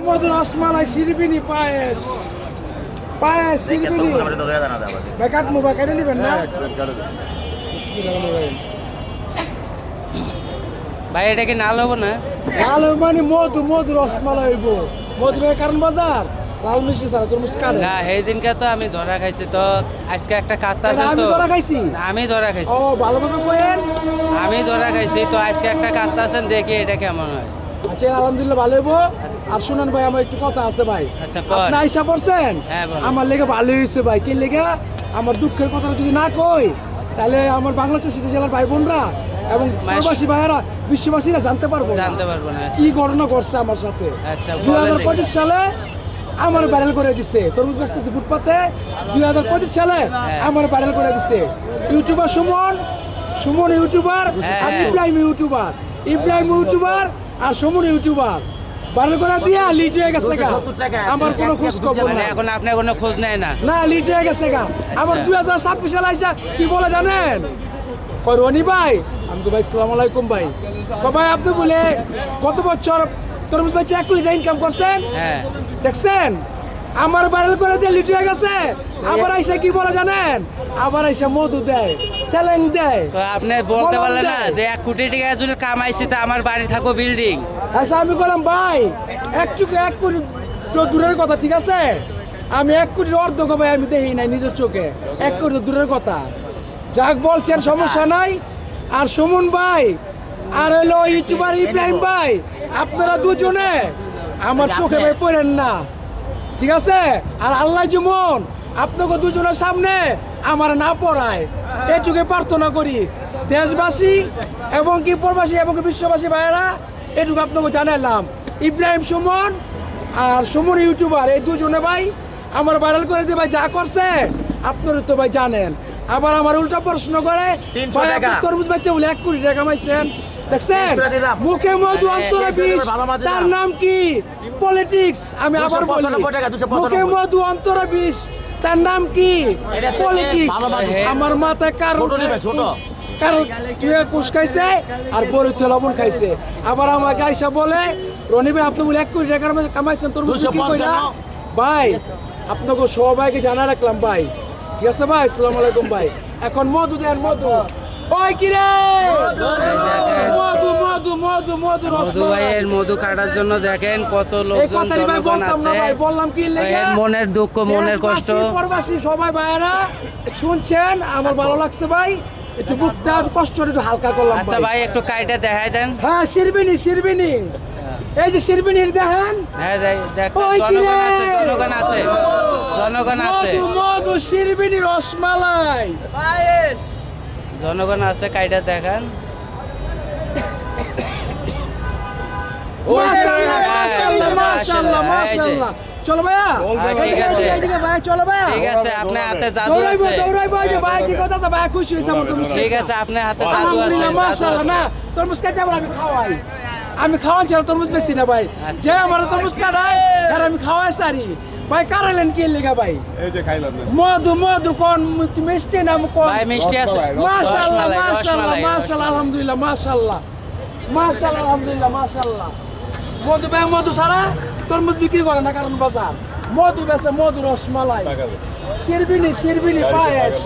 মধু রসমালাই শিরবিনি পায়েস পায়েস শিরবিনি ভাই কাটবো ভাই কেটে নেবেন না ভাই এটা কি নাল হবো না? লাল মানে মধু মধু রসমালাই হইব মধু ভাই কারণ বাজার লাল মিষ্টি ছাড়া তরমুজ কাটে না সেই দিনকে তো আমি ধরা খাইছি তো আজকে একটা কাত্তা আছে আমি তো ধরা খাইছি আমি ধরা খাইছি ও ভালোভাবে কইেন আমি ধরা খাইছি তো আজকে একটা কাত্তা আছেন দেখি এটা কেমন হয়। আচ্ছা আলহামদুলিল্লাহ ভালো হইব আর শুনান ভাই আমার একটু কথা আছে ভাই আচ্ছা, কর। আপনি আইসা পড়ছেন হ্যাঁ, বলেন। আমার লেগে ভালো হয়েছে ভাই কি লেগে আমার দুঃখের কথাটা যদি না কই তাহলে আমার বাংলাদেশ জেলার ভাই বোনরা এবং প্রবাসী ভাইয়েরা বিশ্ববাসীরা জানতে পারবো না জানতে পারবো না। কি ঘটনা ঘটছে আমার সাথে আচ্ছা, বলেন 2025 সালে আমার ভাইরাল করে দিছে তরমুজ বেচতেছি ফুটপাতে 2025 সালে আমার ভাইরাল করে দিছে ইউটিউবার সুমন সুমন ইউটিউবার আর ইব্রাহিম ইউটিউবার আর সুমন ইউটিউবার ভাইরাল করে দিয়া লিড হয়ে গেছে গা আমার কোনো খোঁজ খবর মানে না এখন আপনার কোনো খোঁজ নেয় না? না লিড হয়ে গেছে গা আমার 2026 সালে আইসা কি বলে জানেন কই রনি ভাই আমি তো ভাই আসসালামু আলাইকুম ভাই ভাই আপনি বলে কত বছর তরমুজ বেচে 1 কোটি টাকা ইনকাম করছেন হ্যাঁ দেখছেন আমার ভাইরাল করে দিয়ে লিড হয়ে গেছে আবার আইসা কি বলে জানেন আবার আইসা মধু দেয় সেলেং দেয় তো আপনি বলতে বলুন পারলেন না দেয়। যে 1 কোটি টাকা যদি কামাইছি তা আমার বাড়ি থাকো বিল্ডিং। আচ্ছা আমি বললাম ভাই 1 কোটি তো দূরের কথা ঠিক আছে আমি 1 কোটির অর্ধেক ভাই আমি দেখি নাই নিজের চোখে 1 কোটি তো দূরের কথা যাক বলছেন সমস্যা নাই আর সুমন ভাই আর হলো ইউটিউবার ইব্রাহিম ভাই আপনারা দুজনে আমার চোখে ভাই পড়েন না ঠিক আছে আর আল্লাহ যেমন আপনাকে দুজনের সামনে আমার না পড়ায় এটুকু প্রার্থনা করি দেশবাসী এবং কি প্রবাসী এবং কি বিশ্ববাসী ভাইয়েরা এটুকু আপনাকে জানালাম ইব্রাহিম সুমন আর সুমন ইউটিউবার এই দুজনে ভাই আমার ভাইরাল করে দিয়ে ভাই যা করছে আপনারা তো ভাই জানেন আবার আমার উল্টা প্রশ্ন করে ভাই আপনি তরমুজ বেচে বলে 1 কোটি টাকা কামাইছেন দেখছেন মুখে মধু অন্তরে বিষ তার নাম কি পলিটিক্স আমি আবার বলি মুখে মধু অন্তরে বিষ তার নাম কি পলিটিক্স আমার মাথায় কারণ কারণ তুই কুসকাইছে আর বড় লবণ খাইছে আবার আমার গাইসা বলে রনি ভাই আপনি বলে 1 কোটি টাকা কামাইছেন তোর কি কইরা ভাই আপনাকে সবাইকে জানা রাখলাম ভাই ঠিক আছে ভাই আসসালামু আলাইকুম ভাই এখন মধু দেন মধু ওই কি রে মধু মধু মধু মধু মধু ভাইয়ের মধু কাটার জন্য দেখেন কত লোকজন জনগণ আছে বললাম কি লেগে এর মনের দুঃখ মনের কষ্ট প্রবাসী সবাই ভাইরা শুনছেন আমার ভালো লাগছে ভাই একটু বুকটা কষ্টটা একটু হালকা করলাম আচ্ছা ভাই একটু কাইটা দেখাই দেন। হ্যাঁ শিরবিনি এই যে শিরবিনির দেখেন হ্যাঁ দেখো ওই কি রে? জনগণ আছে মধু মধু শিরবিনি রসমালাই জনগণ আছে কাইটা দেখান। মাশাআল্লাহ মাশাআল্লাহ চলো ভাইয়া ঠিক আছে এইদিকে ভাই চলো ভাইয়া ঠিক আছে আপনার হাতে জাদু আছে দৌড়াইবো এই যে ভাই কি কথা তো ভাই খুশি হইছে আমার তরমুজ ঠিক আছে আপনার হাতে জাদু আছে আলহামদুলিল্লাহ মাশাআল্লাহ না তরমুজ কাটে আমি খাওয়াই আমি খাওয়ান ছাড়া তরমুজ বেশি না ভাই যে আমার তরমুজ কাটায় আর আমি খাওয়াই সারি ভাই কারালেন কি লেগা ভাই এই যে খাইলাম মধু মধু কোন মিষ্টি না কোন ভাই মিষ্টি আছে মাশাআল্লাহ মাশাআল্লাহ মাশাআল্লাহ আলহামদুলিল্লাহ মাশাআল্লাহ মাশাআল্লাহ আলহামদুলিল্লাহ মাশাআল্লাহ মধু ভাই মধু সারা তরমুজ বিক্রি করে না কারণ বাজার মধু বেচে মধু রসমালাই শিরবিনি পায়েস